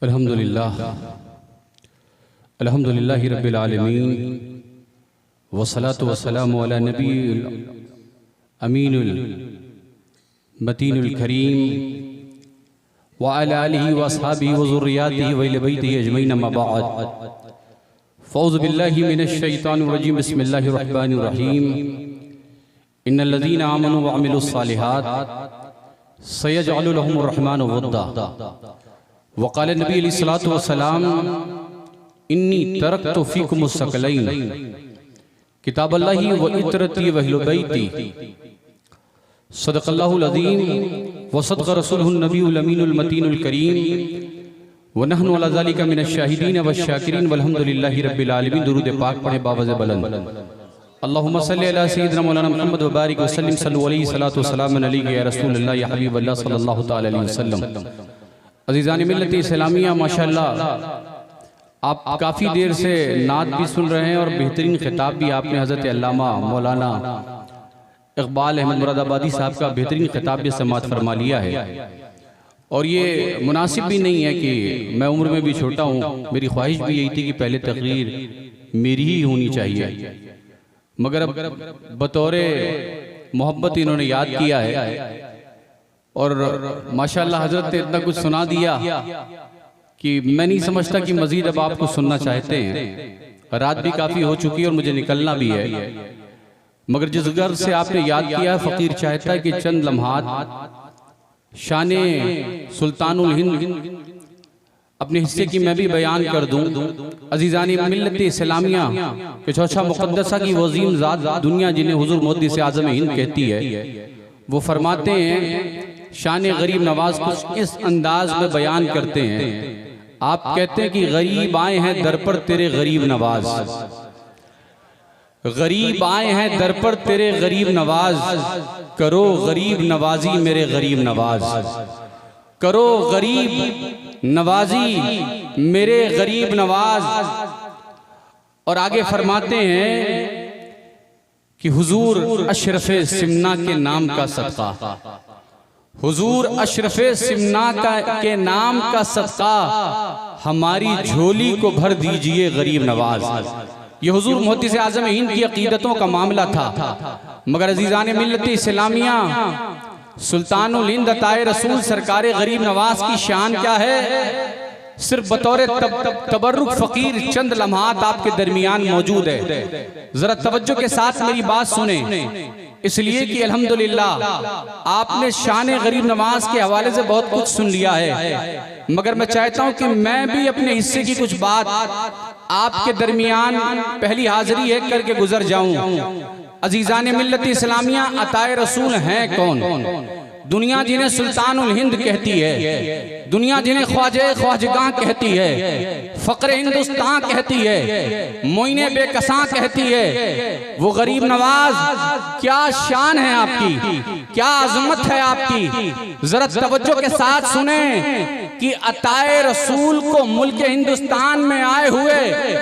अल्हम्दुलिल्लाहि रब्बिल आलमीन वस्सलातु वस्सलामु अला नबील अमीनुल मतीनुल करीम व अला आलिहि व अस्हाबिहि व ज़ुर्रिय्यातिहि व अहले बैतिहि अजमईन अम्मा बअद फ़ऊज़ु बिल्लाहि मिनश शैतानिर रजीम बिस्मिल्लाहिर रहमानिर रहीम इन्नल लज़ीना आमनु व अमिलुस सालिहात सयजअलु लहुमुर रहमानु वद्दा वक़ाल नबी अलैहिस्सलातु वस्सलाम इन्नी तरक्तु फ़ीकुमुस सकलैन किताबल्लाहि व इत्रती व अहले बैती सदक़ल्लाहुल अज़ीम व सदक़ रसूलुहुन नबियुल अमीनुल मतीनुल करीम व नहनु अला ज़ालिका मिनश शाहिदीन व शाकिरीन वल्हम्दुलिल्लाहि रब्बिल आलमीन। दुरूद पाक पढ़े बावज़ बुलंद। अल्लाहुम्मा सल्लि अला सय्यिदिना मौलाना मुहम्मद व बारिक व सल्लिम सल्लु अलैहि सलातु व सलाम अलैका या रसूलल्लाह या हबीबल्लाह सल्लल्लाहु तआला अलैहि वसल्लम। अज़ीज़ान मिल्लत इस्लामिया, माशाअल्लाह आप काफ़ी देर से नात भी सुन रहे हैं और बेहतरीन खिताब भी आपने हज़रत अल्लामा मौलाना इक़बाल अहमद मुरादाबादी साहब का बेहतरीन खिताब भी समाअत फरमा लिया है। और ये मुनासिब भी नहीं है कि मैं उम्र में भी छोटा हूँ, मेरी ख्वाहिश भी यही थी कि पहले तकरीर मेरी ही होनी चाहिए, मगर अब बतौर मोहब्बत इन्होंने याद किया है और माशाअल्लाह हज़रत ने इतना कुछ सुना दिया कि मैं नहीं समझता कि मज़ीद अब आपको सुनना चाहते हैं। रात भी काफ़ी हो चुकी है और मुझे निकलना भी है, मगर जिस गर्ज से आपने याद किया, फ़कीर चाहता है कि चंद लम्हात शाने सुल्तानुल हिंद अपने हिस्से की मैं भी बयान कर दूं। अजीज़ानी मिल्लत इस्लामिया के चौथा मुक़द्दसा की वज़ीम ज़ात दुनिया जिन्हें हुज़ूर मोहद्दिस आज़म हिंद कहती है, वो फरमाते हैं शान गरीब नवाज कुछ इस अंदाज में बयान करते हैं। आप कहते हैं कि गरीब आए हैं दर पर तेरे गरीब नवाज, गरीब आए हैं दर पर तेरे गरीब नवाज, करो गरीब नवाजी मेरे गरीब नवाज, करो गरीब नवाजी मेरे गरीब नवाज। और आगे फरमाते हैं कि हुजूर अशरफे सिमना के नाम का सदका, हुजूर अशरफे सिमना के नाम का सदका हमारी झोली को भर दीजिए गरीब नवाज। ये हुजूर मोहद्दिस आज़म हिंद की अकीदतों का मामला था, मगर अजीज़ान मिल्लत इस्लामिया सुल्तानुल हिंद अताए रसूल सरकार गरीब नवाज की शान क्या है? सिर्फ बतौर तबर्रुक फ़कीर चंद लम्हात आपके दरमियान मौजूद है। जरा तवज्जो के साथ मेरी बात सुने, इसलिए कि अल्हम्दुलिल्लाह आपने शान गरीब नवाज के हवाले से बहुत कुछ सुन लिया है, मगर मैं चाहता हूं कि मैं भी अपने हिस्से की कुछ बात आपके दरमियान पहली हाजिरी है करके गुजर जाऊं। अजीज़ान मिल्लत इस्लामिया, अताए रसूल हैं कौन? दुनिया जिन्हें सुल्तानुल हिंद कहती है, दुनिया जिन्हें ख्वाजे ख्वाजगां कहती है, फ़क्र हिंदुस्तान कहती है, मोइने बेकसां कहती है, वो गरीब नवाज क्या शान है आपकी, क्या अजमत है आपकी। जरा तवज्जो के साथ सुने कि अताए रसूल को मुल्क हिंदुस्तान में आए हुए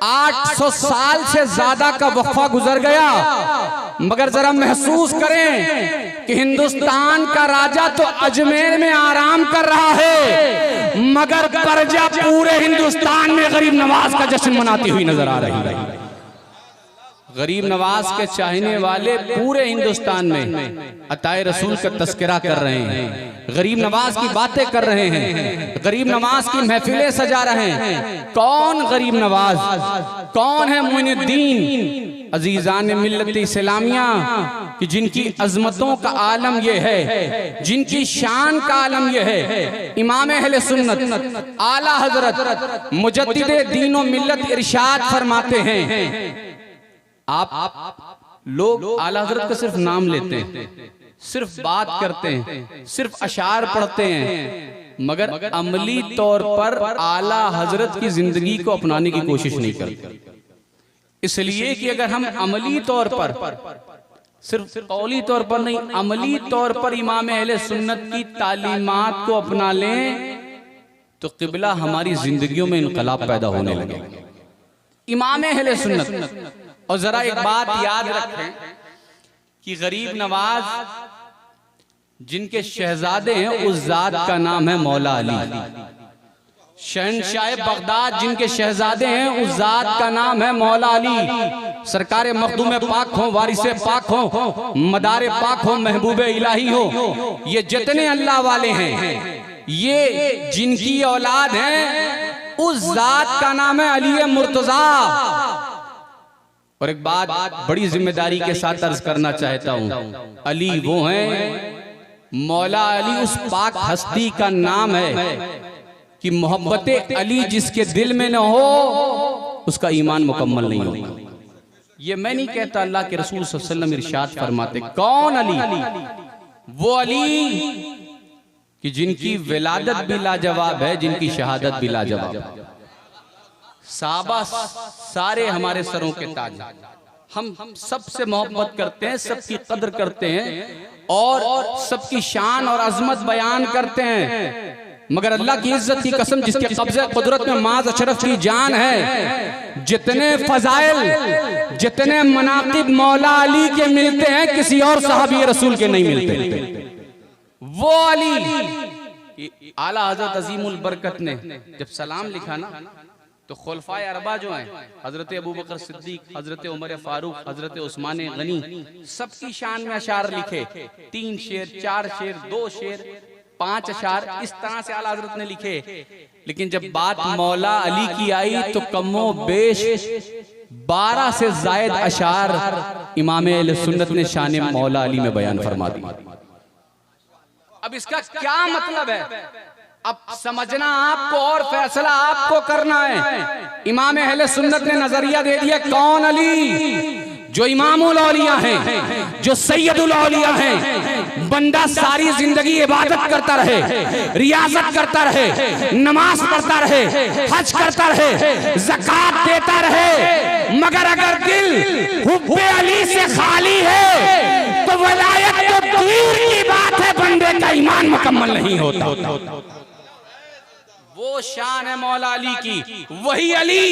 800 साल से ज्यादा का वक्फा गुजर गया, मगर जरा महसूस करें कि हिंदुस्तान का राजा तो अजमेर में आराम कर रहा है, मगर प्रजा पूरे हिंदुस्तान में गरीब नवाज का जश्न मनाती हुई नजर आ रही है। गरीब नवाज के चाहने वाले पूरे हिंदुस्तान में अताए रसूल का तस्करा कर रहे हैं, गरीब नवाज की बातें कर रहे हैं, गरीब नवाज की महफिलें सजा रहे हैं। कौन गरीब नवाज, कौन है मोइनुद्दीन? अजीज़ान मिल्लत इस्लामिया कि जिनकी अजमतों का आलम यह है, जिनकी शान का आलम यह है, इमाम अहले सुन्नत आला हजरत मुजद्दिदे दीन व मिल्लत इरशाद फरमाते हैं। आप लोग आला हजरत का सिर्फ नाम लेते हैं, सिर्फ बात करते हैं, सिर्फ अशार पढ़ते हैं, मगर अमली तौर पर आला हजरत की जिंदगी को अपनाने की कोशिश नहीं करते। इसलिए कि अगर हम अमली तौर पर, सिर्फ कौली तौर पर नहीं, अमली तौर पर इमाम अहले सुन्नत की तालीमात को अपना लें तो क़िबला हमारी जिंदगियों में इनकलाब पैदा होने लगेगा। इमाम अहले सुन्नत। और जरा एक बात याद रखें कि गरीब नवाज जिनके शहजादे हैं उस जात का नाम है मौला अली। शहनशाह बगदाद जिनके शहजादे हैं, उस जात का नाम है मौला अली। सरकार मखदूम पाक हो, वारिसे पाक हो, मदार पाक हो, महबूब इलाही हो, ये जितने अल्लाह वाले हैं, ये जिनकी औलाद है, उस जात का नाम है अली मुर्तजा। और एक बात बड़ी जिम्मेदारी के साथ अर्ज करना चाहता हूं, अली वो हैं, मौला अली उस पाक हस्ती का नाम है कि मोहब्बत अली जिसके दिल में न हो उसका ईमान मुकम्मल नहीं होगा। ये मैं नहीं कहता, अल्लाह के रसूल सल्लल्लाहु अलैहि वसल्लम इरशाद फरमाते। कौन अली? वो अली कि जिनकी विलादत भी लाजवाब है, जिनकी शहादत भी लाजवाब। साहबा सारे हमारे सरों के ताज, हम सबसे मोहब्बत करते हैं, सबकी कदर करते हैं और सबकी शान और अजमत बयान करते हैं, मगर अल्लाह की इज्जत की कसम जिसके कब्जे कुदरत में माज अशरफ की जान है, जितने फजाइल, जितने मनाकिब मौला अली के मिलते हैं, किसी और सहाबी रसूल के नहीं मिलते। वो अली आला हजरत अजीमुल बरकत ने जब सलाम लिखा ना, तो खुलफाए अरबा जो हैं, हजरत अबू बकर सिद्दीक, हजरत उमर फारूक, हजरत उस्मान गनी, सबकी शान में अशार लिखे। 3 शेर, 4 शेर, 2 शेर, 5 अशार, इस तरह से आला हजरत ने लिखे। लेकिन जब बात मौला अली की आई तो कमो बेश 12 से जायद अशार इमाम अहले सुन्नत ने शान मौला अली में बयान फरमा दी। अब इसका क्या मतलब है? अब समझना आपको और फैसला आपको करना है। इमाम अहले सुन्नत ने नजरिया दे दिया, कौन अली? जो इमामुल औलिया हैं, जो सैयदुल औलिया हैं, बंदा सारी जिंदगी इबादत करता रहे, रियाजत करता रहे, नमाज पढ़ता रहे, हज करता रहे, ज़कात देता रहे, मगर अगर दिल हुब्बे अली से खाली है तो वलायत तो दूर की बात है, बंदे का ईमान मुकम्मल नहीं होता। वो शान है मौला अली की, वही अली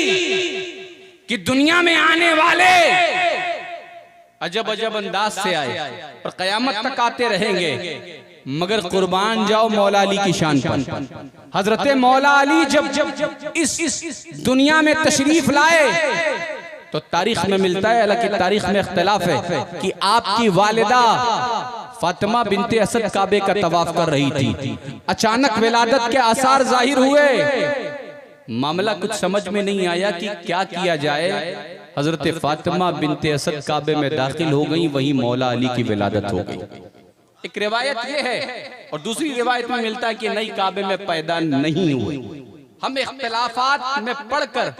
कि दुनिया में आने वाले अजब अजब अंदाज से आए और कयामत तक आते रहेंगे, मगर कुर्बान जाओ मौला अली की शान पर। हजरत मौला अली जब इस दुनिया में तशरीफ लाए तो तारीख में मिलता है, हालांकि तारीख में इख्तिलाफ है, कि आपकी वालिदा फातिमा बिनते असद काबे का तवाफ कर रही थी। अचानक विलादत के आसार जाहिर हुए, मामला कुछ समझ में नहीं आया कि क्या किया जाए। हजरत फातिमा बिनते असद काबे में दाखिल हो गई, वहीं मौला अली की विलादत हो गई। एक रिवायत ये है, और दूसरी रिवायत में मिलता है कि नई काबे में पैदा नहीं हुए। हम इख्तिलाफात में पढ़कर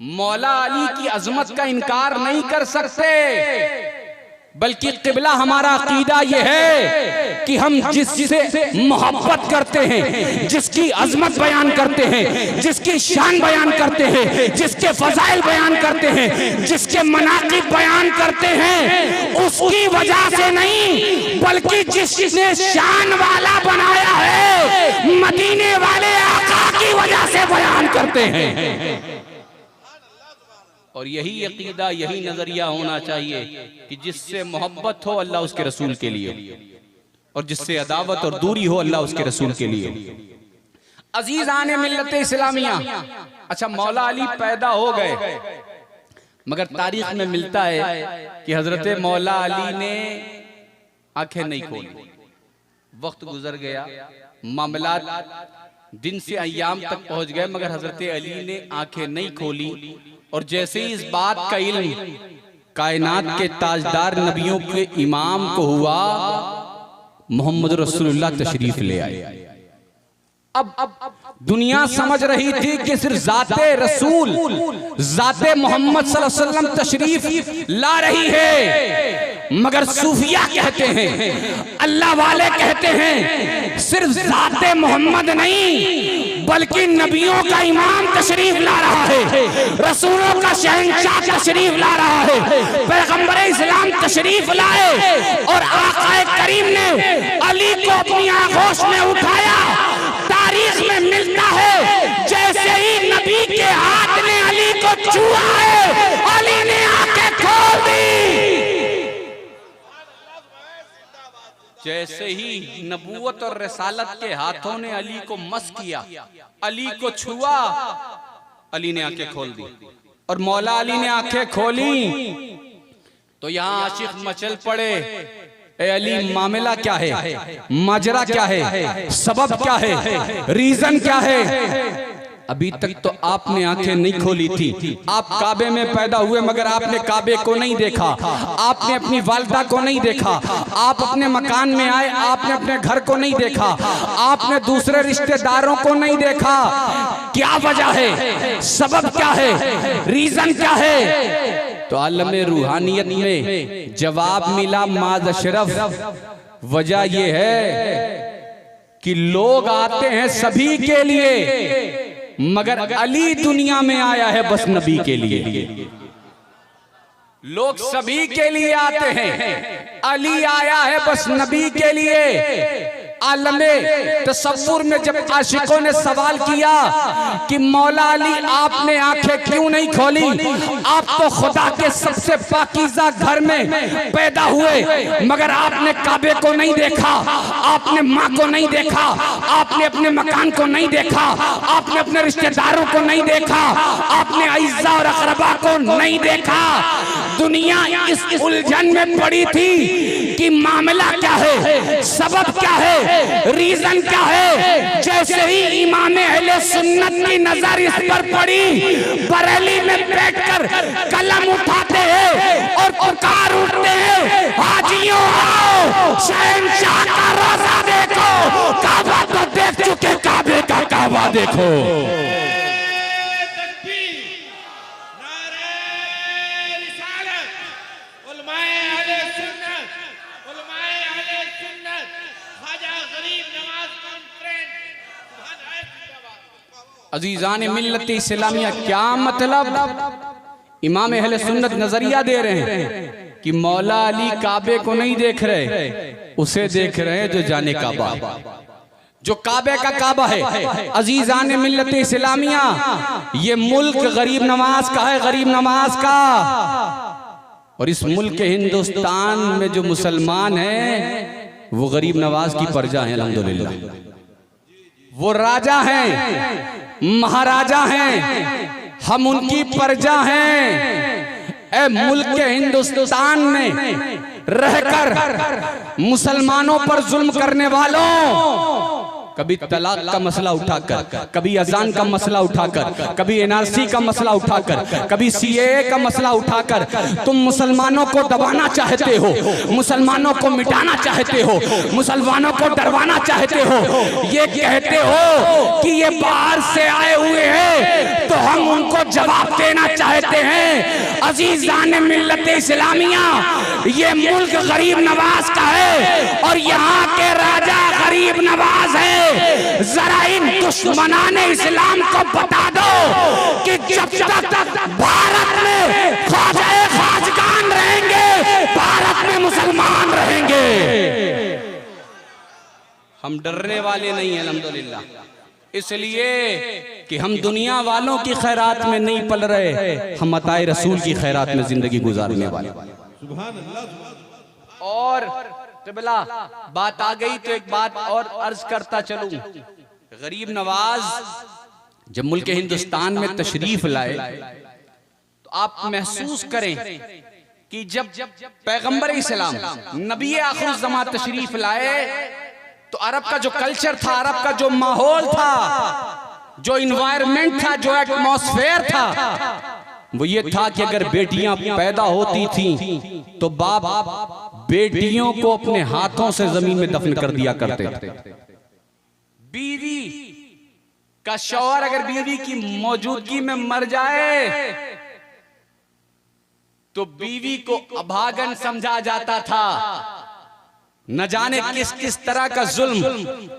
मौला अली की अजमत का इनकार नहीं कर सकते, बल्कि किबला हमारा अकीदा ये है कि हम जिससे मोहब्बत करते हैं, जिसकी अजमत बयान करते हैं, जिसकी शान बयान करते हैं, जिसके फजाइल बयान करते हैं, जिसके मनाकिब बयान करते हैं, उसकी वजह से नहीं, बल्कि जिसने शान वाला बनाया है, मदीने वाले आका की वजह से बयान करते हैं। और यही अकीदा, यही नजरिया होना चाहिए कि जिससे मोहब्बत हो अल्लाह उसके रसूल के लिए, और जिससे अदावत और दूरी हो अल्लाह उसके रसूल के लिए। अजीज आने मिल्लत इस्लामिया, अच्छा मौला अली पैदा हो गए, मगर तारीख में मिलता है कि हजरत मौला अली ने आंखें नहीं खोली। वक्त गुजर गया, मामला दिन से अय्याम तक पहुंच गए, मगर हजरत अली ने आंखें नहीं खोली। और जैसे ही इस बात का इल्म कायनात के ताजदार नबियों के इमाम को हुआ, मोहम्मद रसूलुल्लाह तशरीफ ले आए। अब दुनिया समझ रही थी कि सिर्फ जाते रसूल, जाते मोहम्मद सल्लल्लाहु अलैहि वसल्लम तशरीफ ला रही है, मगर सूफिया कहते हैं, अल्लाह वाले कहते हैं, सिर्फ जाते मोहम्मद नहीं बल्कि नबियों का इमाम तशरीफ ला रहा है, रसूलों का शहंशाह तशरीफ ला रहा है, पैगंबर इस्लाम तशरीफ लाए, और आका करीम ने अली को अपनी आगोश में उठाया। तारीख में मिलता है जैसे ही नबी के हाथ ने अली को छुआ है, अली ने आंखें खोल दी। जैसे ही नबूवत और रिसालत के हाथों ने अली को मस किया, अली को छुआ, अली ने आंखें खोल दी। और मौला अली ने आंखें खोली तो यहाँ आशिक मचल पड़े, ए अली मामला क्या है, माजरा क्या है, सबब क्या है, रीजन क्या है। अभी तक तो आपने आंखें नहीं खोली थी। आप काबे में पैदा हुए मगर आपने काबे को नहीं देखा, आपने अपनी वालिदा को नहीं देखा, आप अपने मकान में आए, आपने अपने घर को नहीं देखा, आपने दूसरे रिश्तेदारों को नहीं देखा। क्या वजह है, सबब क्या है, रीजन क्या है? तो आलम रूहानियत में जवाब मिला माद अशरफ। वजह यह है कि लोग आते हैं सभी के लिए मगर अली दुनिया में आया है बस नबी के लिए। लोग सभी के लिए आते हैं, अली आया है बस नबी के लिए। आलमे तसव्वुर में जब आशिकों ने सवाल किया कि मौला अली आपने आंखें क्यों नहीं खोली, आप तो खुदा के सबसे पाकीज़ा घर में पैदा हुए मगर आपने काबे को नहीं देखा, आपने माँ को नहीं देखा, आपने अपने मकान को नहीं देखा, आपने अपने रिश्तेदारों को नहीं देखा, आपने अइज़्ज़ा और अक़रबा को नहीं देखा। दुनिया इस उलझन में पड़ी थी कि मामला क्या है, सबब क्या है, रीजन क्या है। जैसे ही इमाम अहले सुन्नत की नजर इस पर पड़ी, बरेली में बैठकर कलम उठाते हैं और पुकार उठते हैं, हाजियों आओ शहंशाह का रोजा देखो, काबा तो देख चुके, काबे का काबा देखो। अजीजान मिल्लत इस्लामिया, क्या मतलब इमाम अहले सुन्नत नजरिया दे रहे हैं कि मौला अली काबे को नहीं देख रहे, उसे देख रहे हैं जो जाने काबा, जो काबे का काबा है। अजीजान मिल्लत इस्लामिया, ये मुल्क गरीब नवाज का है, गरीब नवाज का। और इस मुल्क हिंदुस्तान में जो मुसलमान हैं वो गरीब नवाज की प्रजा है। अल्हम्दुलिल्लाह, वो राजा हैं, महाराजा हैं, हम उनकी प्रजा हैं। ए मुल्क के हिंदुस्तान में रहकर मुसलमानों पर जुल्म करने वालों, कभी तलाक का मसला उठाकर, कभी अजान का मसला उठाकर, कभी एनआरसी का मसला उठाकर, कभी सीएए का मसला उठाकर तुम मुसलमानों को दबाना चाहते हो, मुसलमानों को मिटाना चाहते हो, मुसलमानों को डरवाना चाहते हो। ये कहते हो कि ये बाहर से आए हुए हैं तो हम उनको जवाब देना चाहते हैं। अजीजान मिल्लत इस्लामिया, ये मुल्क गरीब नवाज का है और यहाँ के राजा गरीब नवाज है। जरा इन दुश्मनाने इस्लाम को बता दो कि जब तक भारत में ख्वाजा खाजगान रहेंगे, भारत में मुसलमान रहेंगे। हम डरने वाले नहीं हैं अल्हम्दुलिल्लाह, इसलिए कि हम दुनिया वालों की खैरात में नहीं पल रहे, हम अताए रसूल की खैरात में जिंदगी गुजारने वाले। और क़िबला बात आ गई तो एक बात और अर्ज करता चलूं। गरीब नवाज जब मुल्क हिंदुस्तान में तशरीफ लाए तो आप महसूस करें कि जब पैगंबर इस्लाम नबी आखिर ज़मान तशरीफ लाए तो अरब का जो कल्चर था, अरब का जो माहौल था, जो इन्वायरमेंट था, जो एटमॉस्फेयर था, वो ये था कि अगर बेटियां पैदा होती थीं तो बाप बेटियों को अपने हाथों से जमीन में दफन कर दिया करते थे। बीवी का शौहर अगर बीवी की मौजूदगी में मर जाए तो बीवी को अभागन समझा जाता था। न जाने किस किस तरह का जुल्म,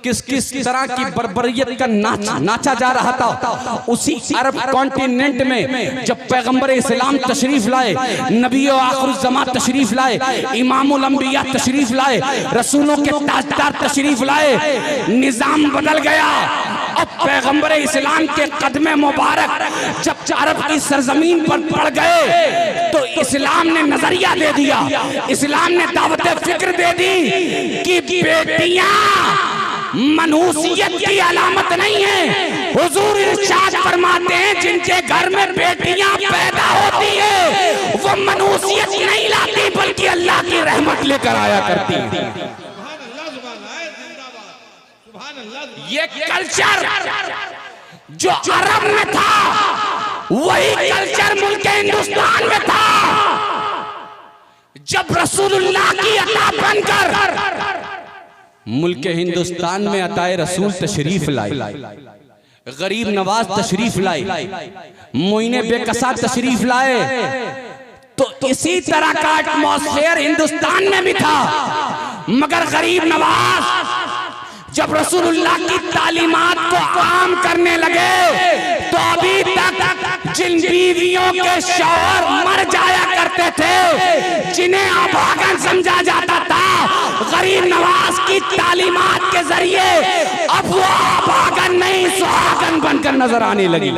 किस किस तरह की बर्बरियत का नाचा जा रहा था उसी अरब कॉन्टिनेंट में। जब पैगंबर इस्लाम तशरीफ लाए, नबी आखिर ज़मान तशरीफ लाए, इमामुल अंबिया तशरीफ लाए, रसूलों के ताजदार तशरीफ लाए, निजाम बदल गया। अब पैगंबर इस्लाम के कदमे मुबारक जब अरब की सरजमीन पर पड़ गए तो इस्लाम ने नजरिया दे दिया, इस्लाम ने दावत फिक्र दे दी कि बेटियां मनुष्यत की अलामत नहीं है। हुजूर इरशाद फरमाते हैं जिनके घर में बेटियां पैदा होती है वो मनुष्यत नहीं लाती बल्कि अल्लाह की रहमत लेकर आया करती है। ये कल्चर जो अरब में था वही कल्चर मुल्क हिंदुस्तान में था। जब रसूलुल्लाह की अता बनकर मुल्क हिंदुस्तान में अताए रसूल तशरीफ लाई, गरीब नवाज तशरीफ लाई, मोइने बेकसा तशरीफ लाए, तो इसी तरह का एटमॉस्फेयर हिंदुस्तान में भी था। मगर गरीब नवाज जब रसूलुल्लाह की तालीमात को आम करने लगे तो अभी तक जिन बीवियों के शौहर मर जाया करते थे, जिन्हें अभागन समझा जाता था, गरीब नवाज की तालीमात के जरिए अब वो अभागन नहीं सुहागन बनकर नजर आने लगी।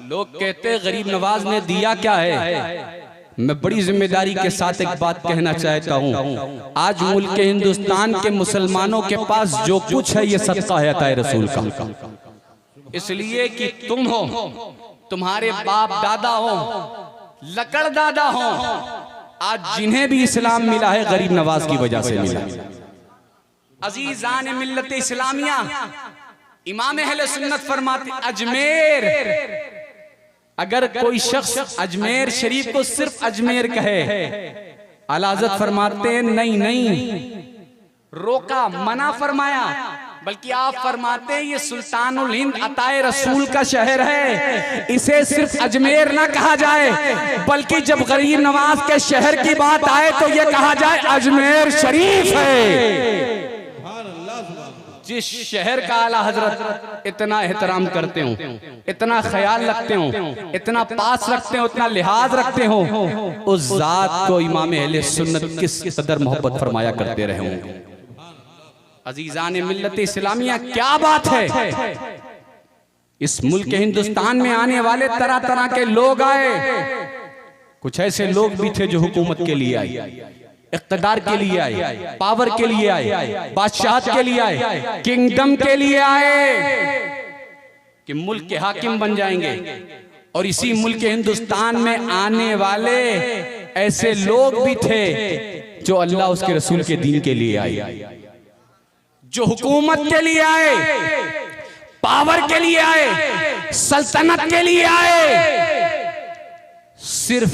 लोग कहते गरीब नवाज ने दिया क्या है। मैं बड़ी जिम्मेदारी के साथ एक बात कहना चाहता हूँ, आज मुल्क हिंदुस्तान के मुसलमानों के पास जो कुछ है ये सदका है अताए रसूल का। इसलिए कि तुम हो, तुम्हारे बाप दादा हो, लकड़ दादा हो, आज जिन्हें भी इस्लाम मिला है गरीब नवाज की वजह से मिला। अजीजान मिल्लत इस्लामिया इमाम अहले सुन्नत फरमाते अजमेर, अगर कोई शख्स अजमेर शरीफ को सिर्फ अजमेर कहे, आला हज़रत फरमाते हैं नहीं नहीं, रोका, मना फरमाया, बल्कि आप फरमाते हैं ये सुल्तानुल हिंद अताए रसूल का शहर है, इसे सिर्फ अजमेर ना कहा जाए बल्कि जब गरीब नवाज के शहर की बात आए तो ये कहा जाए अजमेर शरीफ है। जिस शहर का आला हजरत इतना एहतराम करते हो, इतना ख्याल रखते हो, इतना पास रखते हो, इतना लिहाज रखते हो, उस जात को इमाम अहले सुन्नत किस कदर मोहब्बत फरमाया करते रहे होंगे। अजीजान मिल्लत इस्लामिया क्या बात है। इस मुल्क हिंदुस्तान में आने वाले तरह तरह के लोग आए, कुछ ऐसे लोग भी थे जो हुकूमत के लिए आए, इख्तिदार के लिए आए, पावर के लिए आए, बादशाहत के लिए आए, किंगडम के लिए आए कि मुल्क के हाकिम बन जाएंगे। और इसी मुल्क हिंदुस्तान में आने वाले ऐसे लोग भी थे जो अल्लाह उसके रसूल के दीन के लिए आए, जो हुकूमत के लिए आए, पावर के लिए आए, सल्तनत के लिए आए, सिर्फ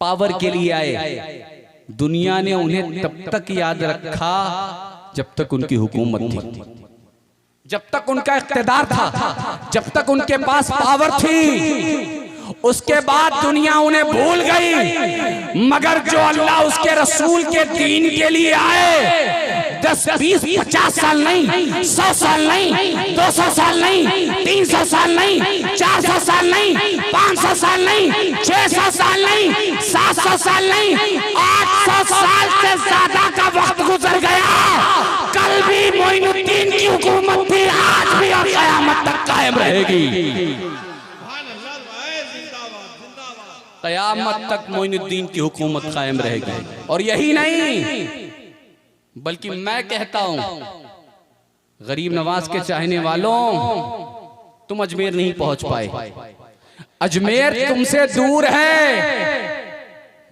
पावर के लिए आए। दुनिया ने उन्हें तब तक याद रखा जब तक उनकी हुकूमत थी, जब तक उनका इख्तिदार था, जब तक उनके पास पावर थी। उसके बाद दुनिया उन्हें भूल गई। मगर जो अल्लाह उसके रसूल के दीन के लिए आए, 10, 20, 50 साल नहीं, 100 साल नहीं, 200 साल नहीं, 300 साल नहीं, 400 साल नहीं, 500 साल नहीं, 600 साल नहीं, 700 साल नहीं, 800 साल से ज्यादा का वक्त गुजर गया। कल भी मोइनुद्दीन की हुकूमत थी, आज भी और क़यामत तक कायम रहेगी। क़यामत तक मोइनुद्दीन की हुकूमत कायम रहेगी। और यही नहीं बल्कि मैं कहता हूं गरीब नवाज के चाहने वालों, तुम अजमेर नहीं पहुंच पाए, अजमेर तुमसे दूर है,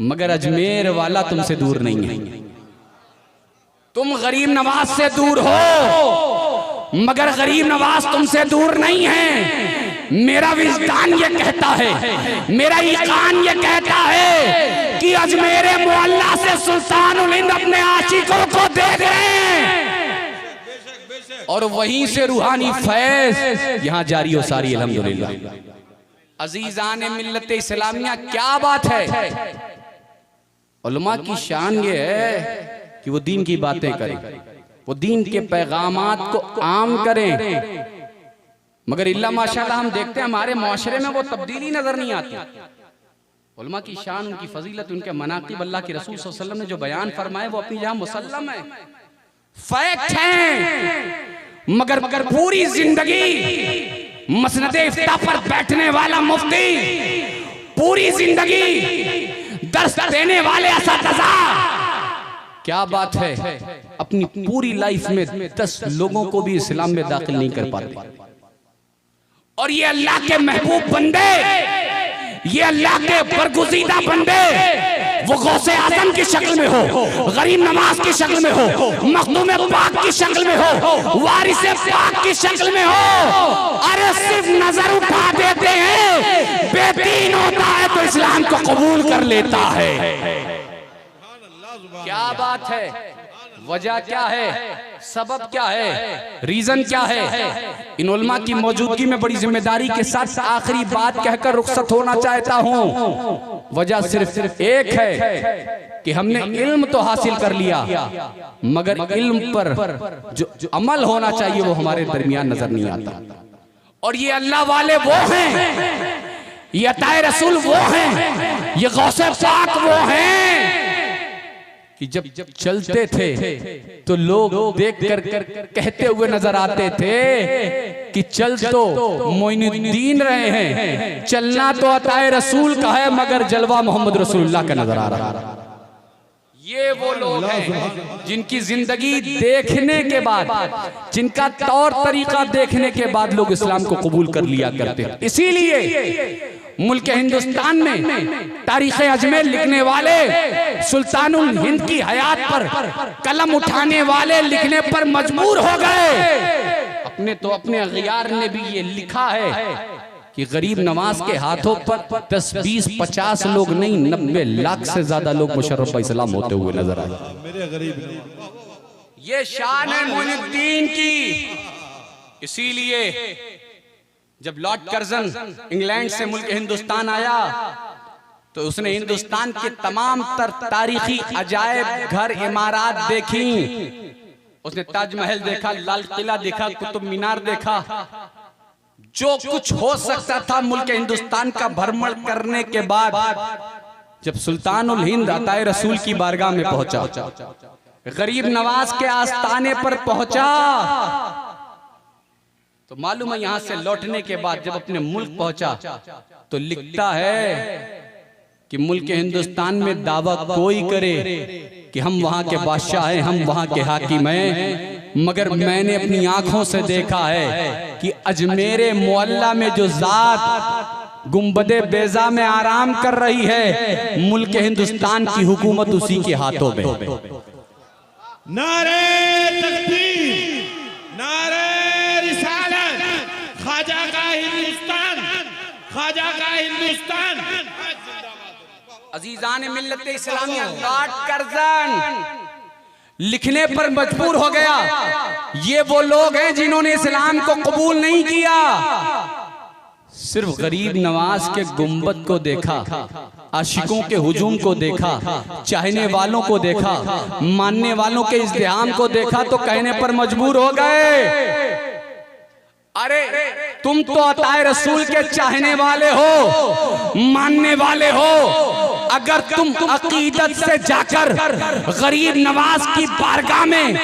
मगर अजमेर वाला तुमसे दूर नहीं है। तुम गरीब नवाज से दूर हो मगर गरीब नवाज तुमसे दूर नहीं है। मेरा विजदान ये कहता है, मेरा ईकान ये कहता है कि अजमेर मुअल्ला से सुल्तानुल हिंद अपने आशिकों को दे दें और वहीं से रूहानी फैज़ यहाँ जारी हो सारी अल्हम्दुलिल्लाह। अजीजान मिल्लत इस्लामिया क्या बात है। उलमा की शान ये है कि वो दीन की बातें करें, वो दीन के पैगामात को आम करें। मगर इल्ला माशाअल्लाह हम देखते हैं हमारे माशरे में वो तब्दीली नजर नहीं आती। उलमा की शान, उनकी फजीलत, उनके मनाकिब अल्लाह के रसूल सल्लल्लाहु अलैहि वसल्लम ने जो बयान फरमाए वो अपनी जहाँ मुसल्लम है। फैक्ट हैं, मगर पूरी जिंदगी मसनदे इफ्ता पर बैठने वाला मुफ्ती, पूरी जिंदगी दर्स देने वाले असातिज़ा, क्या बात है, अपनी पूरी लाइफ में 10 लोगों को भी इस्लाम में दाखिल नहीं कर पाते। और ये अल्लाह के महबूब बंदे, ये अल्लाह के बरगुज़ीदा बंदे, वो गौसे आज़म की शक्ल में हो, गरीब नवाज की शक्ल में हो, मखदूम पाक की शक्ल में हो, वारिसे पाक की शक्ल में हो, अरे सिर्फ नजर उठा देते हैं, बेदीन होता है तो इस्लाम को कबूल कर लेता है। क्या बात है, वजह क्या है, सबब क्या है, रीजन क्या है? इन उलमा की मौजूदगी में बड़ी जिम्मेदारी के साथ आखिरी बात कहकर रुखसत होना चाहता हूं। वजह सिर्फ एक है कि हमने इल्म तो हासिल कर लिया, मगर इल्म पर जो अमल होना चाहिए वो हमारे दरमियान नजर नहीं आता। और ये अल्लाह वाले वो हैं, ये अताए रसूल वो हैं, ये गौसे पाक वो हैं कि जब चलते थे तो लोग देख कर कहते हुए नजर आते थे कि चल तो मोइनुद्दीन रहे हैं, चलना तो अताए रसूल का है, मगर जलवा मोहम्मद रसूलुल्लाह का नजर आ रहा है। ये वो लोग हैं जिनकी जिंदगी देखने के बाद, जिनका तौर तरीका देखने के बाद लोग इस्लाम को कबूल कर लिया करते हैं। इसीलिए मुल्क हिंदुस्तान में तारीख अजमेर लिखने वाले सुल्तानुल हिंद की हयात पर कलम उठाने वाले लिखने पर मजबूर हो गए। अपने अगियार ने भी ये लिखा है कि गरीब नवाज के हाथों पर 10, 20, 50 लोग नहीं, 90 लाख से ज्यादा लोग मुशर्रफ इस्लाम होते हुए नजर आए। ये शान है मोइनुद्दीन की। इसीलिए जब लॉर्ड कर्जन इंग्लैंड से मुल्क हिंदुस्तान आया तो उसने हिंदुस्तान के तमाम तारीखी अजायब घर इमारत देखी। उसने ताजमहल देखा, लाल किला देखा, कुतुब मीनार देखा, जो कुछ हो सकता था मुल्क हिंदुस्तान का भ्रमण करने के बाद जब सुल्तानुल हिंद अताए रसूल की बारगाह में पहुंचा, गरीब नवाज के आस्थाने पर पहुंचा, तो मालूम है यहां से लौटने के बाद जब अपने मुल्क पहुंचा तो लिखता है कि मुल्क हिंदुस्तान में दावा कोई करे कि हम वहां के बादशाह हैं, हम वहां के हाकिम हैं, मगर मैंने अपनी आंखों से देखा है कि अजमेरे मुअल्ला में जो जात गुंबदे बेजा में आराम कर रही है, मुल्क हिंदुस्तान की हुकूमत उसी के हाथों में। नारे तकबीर, नारे रिसालत, ख्वाजा का हिंदुस्तान, ख्वाजा का हिंदुस्तान। अजीजान मिल्लत इस्लामिया लॉर्ड कर्जन लिखने पर मजबूर हो गया। ये वो लोग हैं जिन्होंने इस्लाम को कबूल नहीं किया। सिर्फ गरीब नवाज के गुंबद को देखा, आशिकों के हुजूम को देखा, चाहने वालों को देखा, मानने वालों के इज़्दिहाम को देखा तो कहने पर मजबूर हो गए, अरे तुम तो अताए रसूल के चाहने वाले हो, मानने वाले हो, अगर तुम अकीदत से जाकर गरीब नवाज की बारगाह में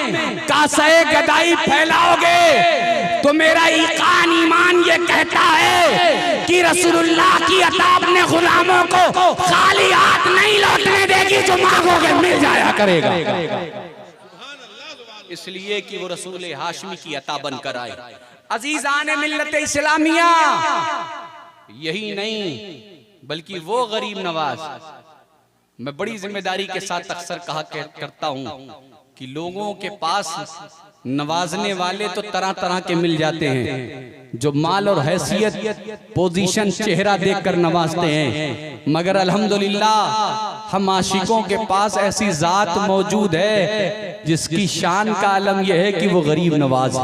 कासे गदाई फैलाओगे तो मेरा ईमान ये कहता है कि रसूलुल्लाह की अता अपने गुलामों को खाली हाथ नहीं लौटने देगी, जो मांगोगे मिल जाया करेगा। इसलिए कि वो रसूल हाशमी की अता बनकर आए। अजीजान मिल्लत इस्लामिया, यही नहीं बल्कि वो गरीब नवाज, मैं बड़ी जिम्मेदारी के साथ अक्सर कहा करता हूं कि लोगों के पास नवाजने वाले तो तरह तरह के मिल जाते हैं, जो माल और हैसियत, पोजीशन, चेहरा देखकर नवाजते हैं, मगर अल्हम्दुलिल्लाह हम आशिकों के पास ऐसी जात मौजूद है जिसकी शान का आलम यह है कि वो गरीब नवाज,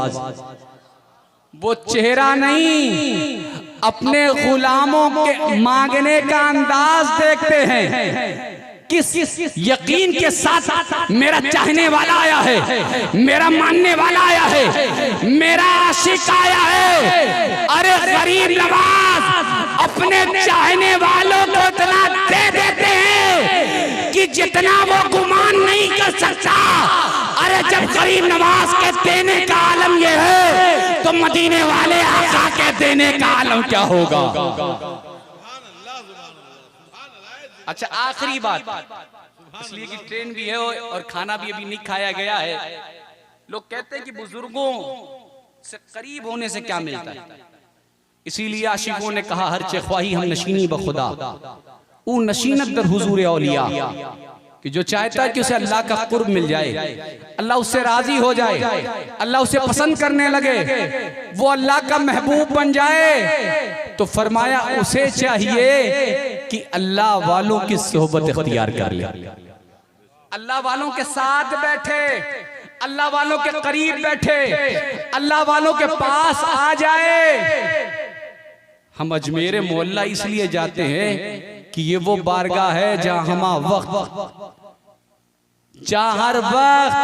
वो चेहरा नहीं, अपने गुलामों के मांगने का अंदाज देखते हैं, किस यकीन के साथ मेरा चाहने वाला आया है, मेरा मानने वाला आया है, मेरा आशिक आया है। अरे गरीब नवाज अपने चाहने वालों को इतना दे देते हैं कि जितना वो गुमान नहीं कर सकता। अरे जब गरीब नवाज के देने का आलम ये है तो मदीने वाले आका के देने का आलम क्या होगा। अच्छा आखिरी बात, इसलिए कि ट्रेन भी है और खाना भी अभी नहीं खाया गया है। लोग कहते हैं कि बुजुर्गों से करीब होने से क्या मिलता है, इसीलिए आशिकों ने कहा हर ख्वाही हम नशीनी बखुदा ऊ नशीनत दर हुजूर औलिया, कि जो चाहता है कि उसे अल्लाह का कुर्ब मिल जाए, अल्लाह उससे राजी हो जाए, अल्लाह उसे पसंद करने लगे, वो अल्लाह का महबूब बन जाए, तो फरमाया उसे चाहिए कि अल्लाह वालों की सोहबत इख्तियार कर ले, अल्लाह वालों के साथ बैठे, अल्लाह वालों के करीब बैठे, अल्लाह वालों के पास आ जाए। हम अजमेर मोहल्ला इसलिए जाते हैं कि ये वो बारगाह है जहां हमा वक्त, जहां हर वक्त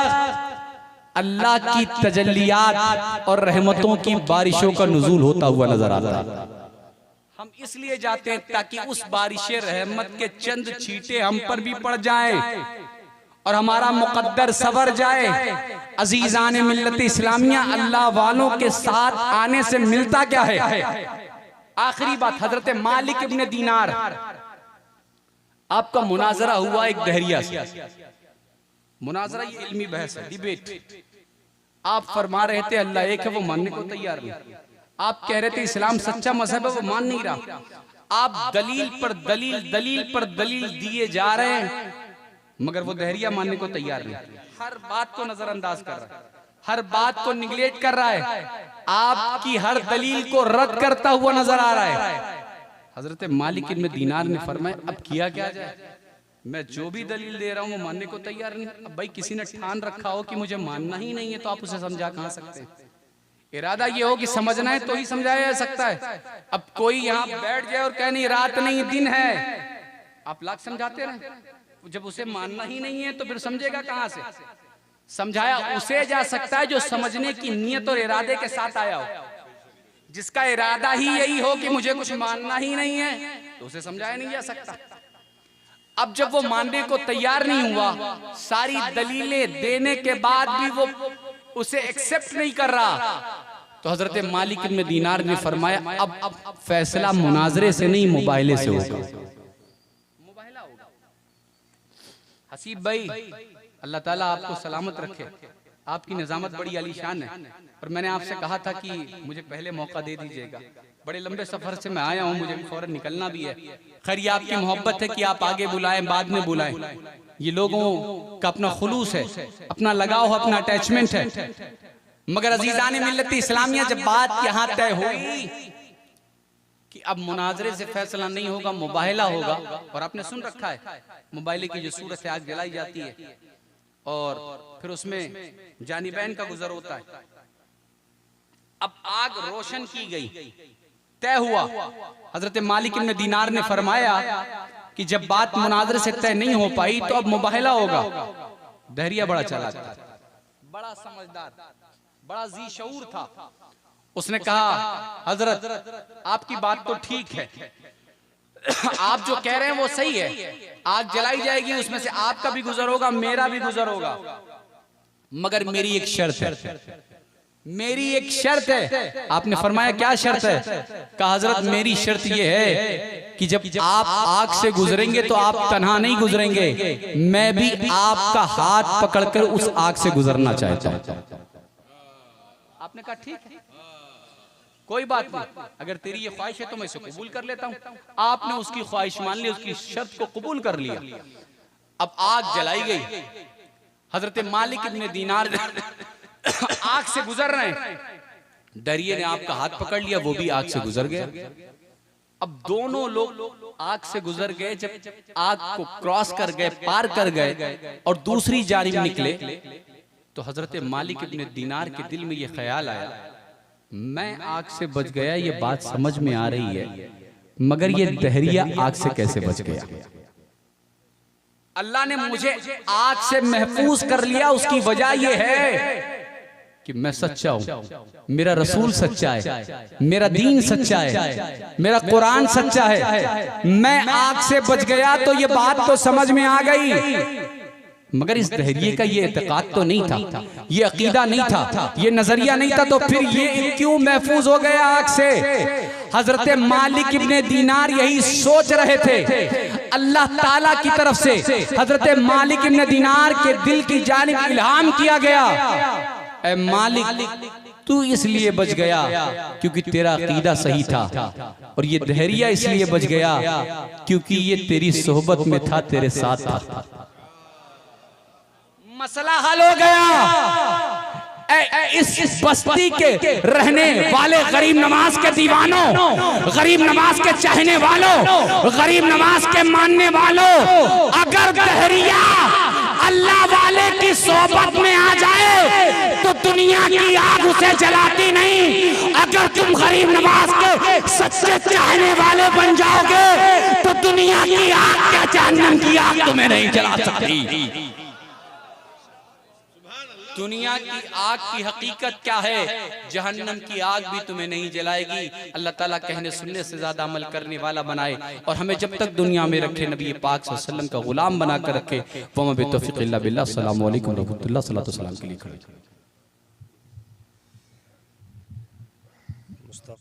अल्लाह की तजल्लियात और रहमतों की बारिशों का नुज़ूल होता हुआ नजर आता है। हम इसलिए जाते हैं ताकि उस बारिश रहमत के चंद छींटे हम पर भी पड़ जाएं और हमारा मुकद्दर सवर जाए। अजीजान मिल्लत इस्लामिया, अल्लाह वालों के साथ आने से मिलता क्या है। आखिरी बात, हजरत मालिक इब्ने दीनार, आपका मुनाजरा हुआ एक दहरिया से, मुनाजरा ये इल्मी बहस है, डिबेट। आप फरमा रहे थे अल्लाह एक है, वो मानने को तैयार नहीं। आप कह रहे थे इस्लाम सच्चा मजहब है, वो मान नहीं रहा। आप दलील पर दलील, दलील पर दलील दिए जा रहे हैं, मगर वो दहरिया मानने को तैयार नहीं। हर बात को नजरअंदाज कर रहा है, हर बात को निगलेक्ट कर रहा है, आपकी हर दलील को रद्द करता हुआ नजर आ रहा है। हजरत मालिक इब्न दीनार ने फरमाया अब किया क्या जाए, मैं जो भी दलील दे रहा हूँ वो मानने को तैयार नहीं। अब भाई किसी ने ठान रखा हो कि मुझे मानना ही नहीं है, तो आप उसे समझा कहाँ सकते हैं। इरादा ये हो कि समझना है तो ही समझाया जा सकता है। अब कोई यहाँ बैठ जाए और कहे नहीं रात नहीं दिन है, आप लाख समझाते रहे, जब उसे मानना ही नहीं है तो फिर समझेगा कहां से। समझाया उसे जा सकता है जो समझने की नियत और इरादे के साथ आया हो, जिसका इरादा ही यही हो कि मुझे कुछ मानना ही नहीं है, तो उसे समझाया नहीं जा सकता। अब जब वो मानने को तैयार नहीं हुआ, सारी दलीलें देने के बाद भी वो उसे एक्सेप्ट नहीं कर रहा, तो हजरत मालिक इब्न दीनार ने फरमाया अब फैसला मुनाजरे से नहीं मुबाहिले से होगा। हसीब भाई, अल्लाह ताला आपको सलामत रखे, आपकी निजामत बड़ी आलीशान है, पर मैंने आपसे कहा था कि मुझे पहले मौका दे दीजिएगा। बड़े लंबे सफर से मैं आया हूँ, मुझे फौरन निकलना भी है। खैर ये आपकी मोहब्बत है कि आप आगे बुलाएं बाद में बुलाएं, ये लोगों का अपना खुलूस है, अपना लगाव है, अपना अटैचमेंट है। मगर अजीजान मिल्लत इस्लामिया, जब बात यहाँ तय हुई कि अब मुनाजरे से फैसला नहीं होगा, मुबाहिला होगा, और आपने सुन रखा है मुबाहिले की जो सूरत है, आग जलाई जाती है और फिर उसमें जानिबैन का गुजर होता है। अब आग रोशन की गई, तय हुआ। हजरत मालिक इब्न दीनार ने फरमाया कि जब बात मुनाजरे से तय नहीं हो पाई तो अब मुबाहिला होगा। दहरिया बड़ा चालाक था, बड़ा समझदार, बड़ा जी शऊर था। उसने कहा हजरत आपकी बात तो ठीक है, आप जो कह रहे हैं वो सही है, आग जलाई जाएगी, उसमें से आपका भी गुजर होगा, मेरा भी गुजर होगा, मगर मेरी एक शर्त है, मेरी एक शर्त है। आपने फरमाया क्या शर्त है? कहा हजरत मेरी शर्त ये है कि जब आप आग से गुजरेंगे तो आप तन्हा नहीं गुजरेंगे, मैं भी आपका हाथ पकड़कर उस आग से गुजरना चाहता हूं। आपने कहा ठीक है, कोई बात नहीं, अगर तेरी ये ख्वाहिश है तो मैं इसे कबूल कर लेता हूं। आपने उसकी ख्वाहिश मान ली, उसकी शर्त को कबूल कर लिया। अब आग जलाई गई, हजरत मालिक इब्न दीनार आग से गुजर रहे हैं, दरिये ने आपका हाथ पकड़ लिया, वो भी आग से गुजर गया। अब दोनों लोग आग से गुजर गए, जब आग को क्रॉस कर गए, पार कर गए और दूसरी जानिब निकले, तो हजरत मालिक इब्न दीनार के दिल में ये ख्याल आया, मैं आग से बच गया, ये बात समझ में आ रही है, मगर ये दहरिया आग से कैसे बच गया? अल्लाह ने मुझे आग से महफूज कर लिया, उसकी वजह यह है कि मैं सच्चा हूं, मेरा रसूल सच्चा है, मेरा दीन सच्चा है, मेरा कुरान सच्चा है। मैं आग से बच गया तो ये बात तो समझ में आ गई, मगर इस दहरिये का ये एतकाद तो नहीं था, ये अकीदा नहीं था, ये नजरिया नहीं था, तो फिर ये क्यों महफूज हो गया आग से? हजरत मालिक इब्ने दीनार यही सोच रहे थे। अल्लाह ताला की तरफ से हजरत मालिक इब्ने दीनार के दिल की जानिब इल्हाम किया गया, ऐ मालिक तू इसलिए बच गया क्योंकि तेरा अकीदा सही था, और ये दहरिया इसलिए बच गया क्योंकि ये तेरी सोहबत में था, तेरे साथ था। मसला हल हो गया। इस बस्ती के रहने वाले गरीब नवाज के दीवानों, गरीब नवाज के चाहने वालों, गरीब नवाज के मानने वालों, अगर दहरिया अल्लाह वाले की सोबत में आ जाए तो दुनिया की आग उसे जलाती नहीं। अगर तुम गरीब नवाज के सच्चे चाहने वाले बन जाओगे तो दुनिया की आग क्या, जहन्नम की आग तुम्हें नहीं जला सकती। दुनिया की आग की हकीकत क्या है? जहन्नम की आग भी तुम्हें नहीं जलाएगी। अल्लाह ताला कहने सुनने से ज्यादा अमल करने वाला बनाए, और हमें जब तक दुनिया में रखे नबी पाक सल्लल्लाहु अलैहि वसल्लम का गुलाम बना कर रखे। वमा बितौफीक़ इल्ला बिल्लाह। अस्सलामु अलैकुम रहमतुल्लाह। सल्लल्लाहु अलैहि वसल्लम के लिए खड़े।